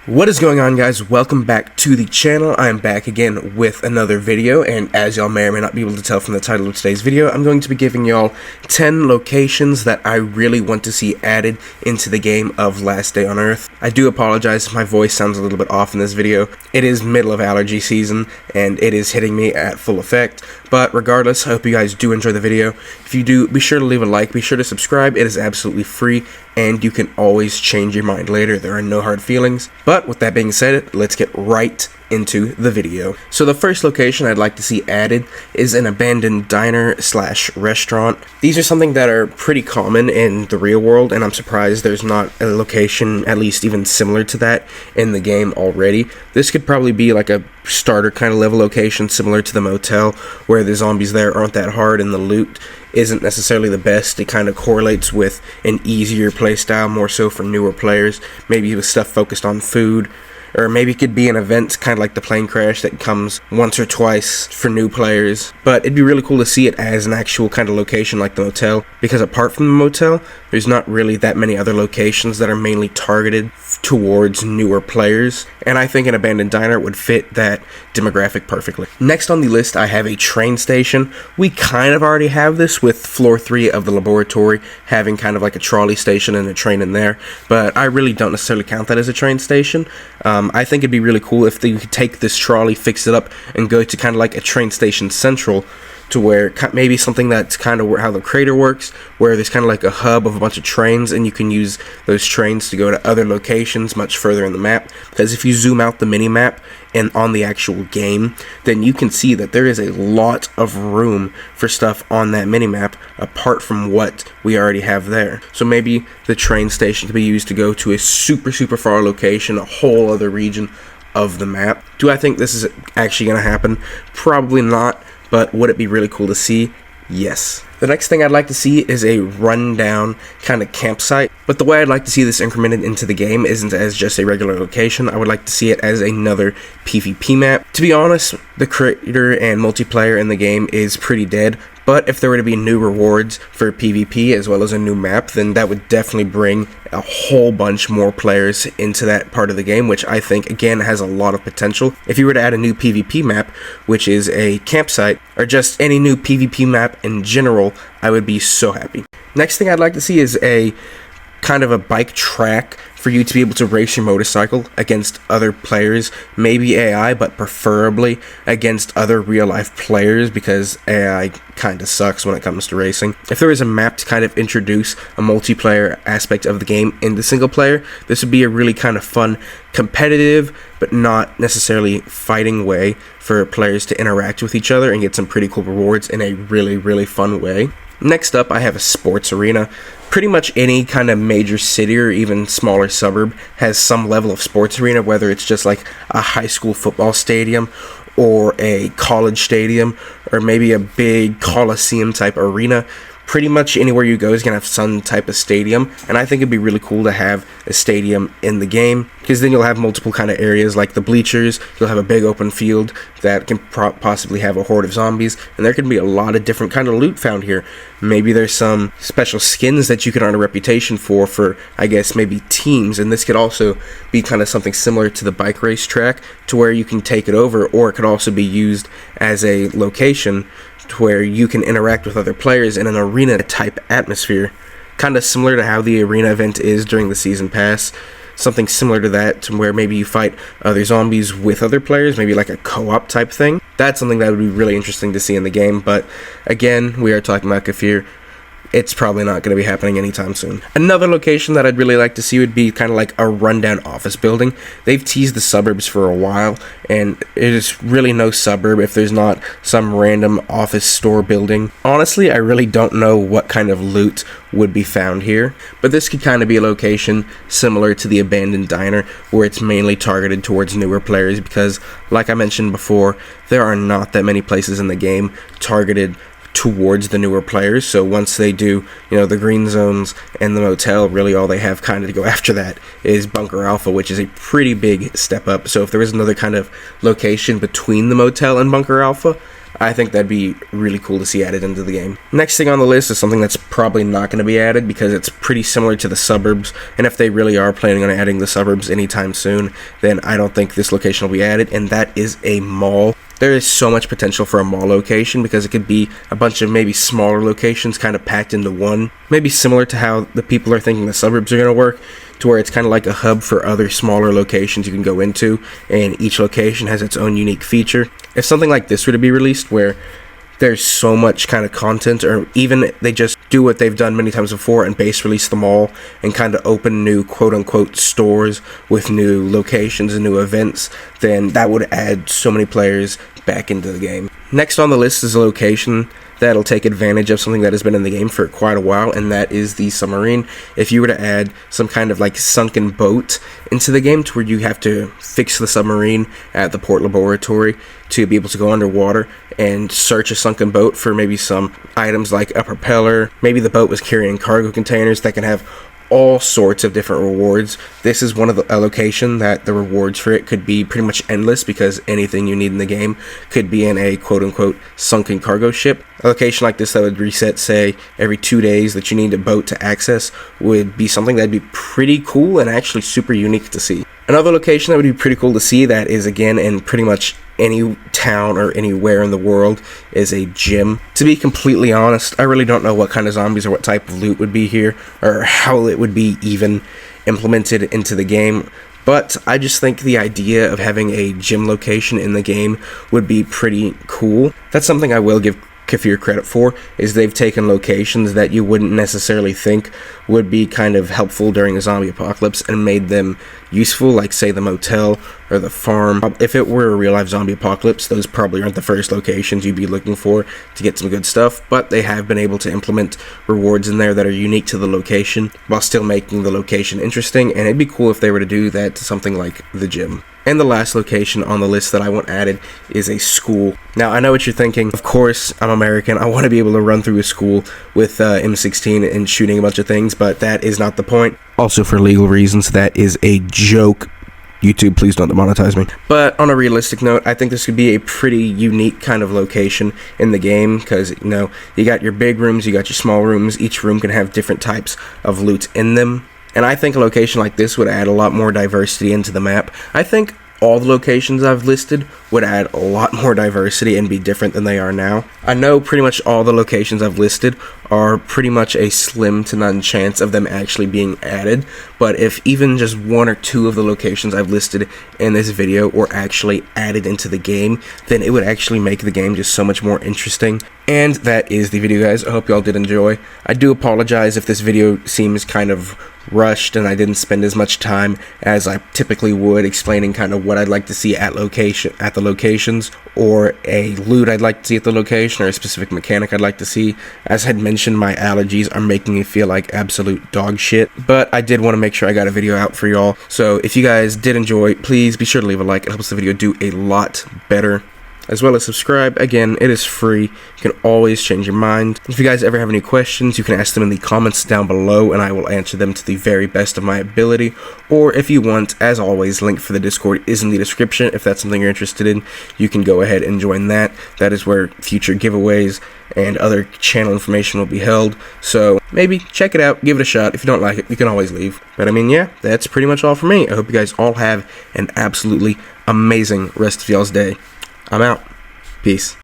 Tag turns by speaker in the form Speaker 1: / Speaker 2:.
Speaker 1: What is going on, guys? Welcome back to the channel. I'm back again with another video, and as y'all may or may not be able to tell from the title of today's video, I'm going to be giving y'all 10 locations that I really want to see added into the game of Last Day on Earth. I do apologize if my voice sounds a little bit off in this video. It is middle of allergy season, and it is hitting me at full effect, but regardless, I hope you guys do enjoy the video. If you do, be sure to leave a like, be sure to subscribe. It is absolutely free, and you can always change your mind later. There are no hard feelings. But with that being said, let's get right into the video. So the first location I'd like to see added is an abandoned diner slash restaurant. These are something that are pretty common in the real world, and I'm surprised there's not a location at least even similar to that in the game already. This could probably be like a starter kind of level location similar to the motel, where the zombies there aren't that hard and the loot isn't necessarily the best. It kind of correlates with an easier playstyle, more so for newer players, maybe with stuff focused on food. Or maybe it could be an event kind of like the plane crash that comes once or twice for new players. But it'd be really cool to see it as an actual kind of location like the motel, because apart from the motel, there's not really that many other locations that are mainly targeted towards newer players. And I think an abandoned diner would fit that demographic perfectly. Next on the list, I have a train station. We kind of already have this with floor 3 of the laboratory, having kind of like a trolley station and a train in there. But I really don't necessarily count that as a train station. I think it'd be really cool if they could take this trolley, fix it up, and go to kind of like a train station central, to where maybe something that's kind of how the crater works, where there's kind of like a hub of a bunch of trains, and you can use those trains to go to other locations much further in the map. Because if you zoom out the mini map and on the actual game, then you can see that there is a lot of room for stuff on that mini map apart from what we already have there. So maybe the train station could be used to go to a super far location, a whole other region of the map. Do I think this is actually going to happen? Probably not. But would it be really cool to see? Yes. The next thing I'd like to see is a rundown kind of campsite, but the way I'd like to see this incremented into the game isn't as just a regular location. I would like to see it as another PvP map. To be honest, the creator and multiplayer in the game is pretty dead, but if there were to be new rewards for PvP as well as a new map, then that would definitely bring a whole bunch more players into that part of the game, which I think, again, has a lot of potential. If you were to add a new PvP map, which is a campsite, or just any new PvP map in general, I would be so happy. Next thing I'd like to see is a kind of a bike track for you to be able to race your motorcycle against other players, maybe AI, but preferably against other real-life players, because AI kind of sucks when it comes to racing. If there was a map to kind of introduce a multiplayer aspect of the game into single player, this would be a really kind of fun, competitive, but not necessarily fighting way for players to interact with each other and get some pretty cool rewards in a really fun way. Next up, I have a sports arena. Pretty much any kind of major city or even smaller suburb has some level of sports arena, whether it's just like a high school football stadium or a college stadium or maybe a big coliseum type arena. Pretty much anywhere you go is going to have some type of stadium, and I think it'd be really cool to have a stadium in the game, because then you'll have multiple kind of areas like the bleachers, you'll have a big open field that can possibly have a horde of zombies, and there can be a lot of different kind of loot found here. Maybe there's some special skins that you can earn a reputation for I guess maybe teams, and this could also be kind of something similar to the bike race track, to where you can take it over, or it could also be used as a location to where you can interact with other players in an arena type atmosphere, kind of similar to how the arena event is during the season pass. Something similar to that, to where maybe you fight other zombies with other players, maybe like a co-op type thing. That's something that would be really interesting to see in the game, but again, we are talking about Kafir. It's probably not going to be happening anytime soon. Another location that I'd really like to see would be kind of like a rundown office building. They've teased the suburbs for a while, and it is really no suburb if there's not some random office store building. Honestly, I really don't know what kind of loot would be found here, but this could kind of be a location similar to the abandoned diner, where it's mainly targeted towards newer players, because like I mentioned before, there are not that many places in the game targeted towards the newer players. So once they do, the green zones and the motel, really all they have kind of to go after that is Bunker Alpha, which is a pretty big step up. So if there was another kind of location between the motel and Bunker Alpha, I think that'd be really cool to see added into the game. Next thing on the list is something that's probably not going to be added because it's pretty similar to the suburbs, and if they really are planning on adding the suburbs anytime soon, then I don't think this location will be added, and that is a mall. There is so much potential for a mall location because it could be a bunch of maybe smaller locations kind of packed into one. Maybe similar to how the people are thinking the suburbs are going to work, to where it's kind of like a hub for other smaller locations you can go into, and each location has its own unique feature. If something like this were to be released where there's so much kind of content, or even they just do what they've done many times before and base release them all and kind of open new quote-unquote stores with new locations and new events, then that would add so many players back into the game. Next on the list is a location that'll take advantage of something that has been in the game for quite a while, and that is the Submarine. If you were to add some kind of like sunken boat into the game to where you have to fix the submarine at the port laboratory to be able to go underwater and search a sunken boat for maybe some items like a propeller, maybe the boat was carrying cargo containers that can have all sorts of different rewards. This is one of a location that the rewards for it could be pretty much endless because anything you need in the game could be in a quote-unquote sunken cargo ship. A location like this that would reset, say, every 2 days that you need a boat to access would be something that'd be pretty cool and actually super unique to see. Another location that would be pretty cool to see that is, again, in pretty much any town or anywhere in the world is a gym. To be completely honest, I really don't know what kind of zombies or what type of loot would be here or how it would be even implemented into the game. But I just think the idea of having a gym location in the game would be pretty cool. That's something I will give Kafir credit for, is they've taken locations that you wouldn't necessarily think would be kind of helpful during a zombie apocalypse and made them useful, like say the motel or the farm. If it were a real life zombie apocalypse, those probably aren't the first locations you'd be looking for to get some good stuff, but they have been able to implement rewards in there that are unique to the location while still making the location interesting, and it'd be cool if they were to do that to something like the gym. And the last location on the list that I want added is a school. Now, I know what you're thinking. Of course, I'm American. I want to be able to run through a school with M16 and shooting a bunch of things, but that is not the point. Also, for legal reasons, that is a joke. YouTube, please don't demonetize me. But on a realistic note, I think this could be a pretty unique kind of location in the game because, you know, you got your big rooms, you got your small rooms. Each room can have different types of loot in them. And I think a location like this would add a lot more diversity into the map. I think all the locations I've listed would add a lot more diversity and be different than they are now. I know pretty much all the locations I've listed are pretty much a slim to none chance of them actually being added, but if even just one or two of the locations I've listed in this video were actually added into the game, then it would actually make the game just so much more interesting. And that is the video, guys. I hope y'all did enjoy. I do apologize if this video seems kind of rushed and I didn't spend as much time as I typically would explaining kind of what I'd like to see at the locations, or a loot I'd like to see at the location, or a specific mechanic I'd like to see. As I had mentioned, my allergies are making me feel like absolute dog shit, but I did want to make sure I got a video out for y'all. So if you guys did enjoy, please be sure to leave a like. It helps the video do a lot better. As well as subscribe. Again, it is free. You can always change your mind. If you guys ever have any questions, you can ask them in the comments down below and I will answer them to the very best of my ability. Or if you want, as always, link for the Discord is in the description. If that's something you're interested in, you can go ahead and join that. That is where future giveaways and other channel information will be held. So maybe check it out, give it a shot. If you don't like it, you can always leave. But I mean, yeah, that's pretty much all for me. I hope you guys all have an absolutely amazing rest of y'all's day. I'm out. Peace.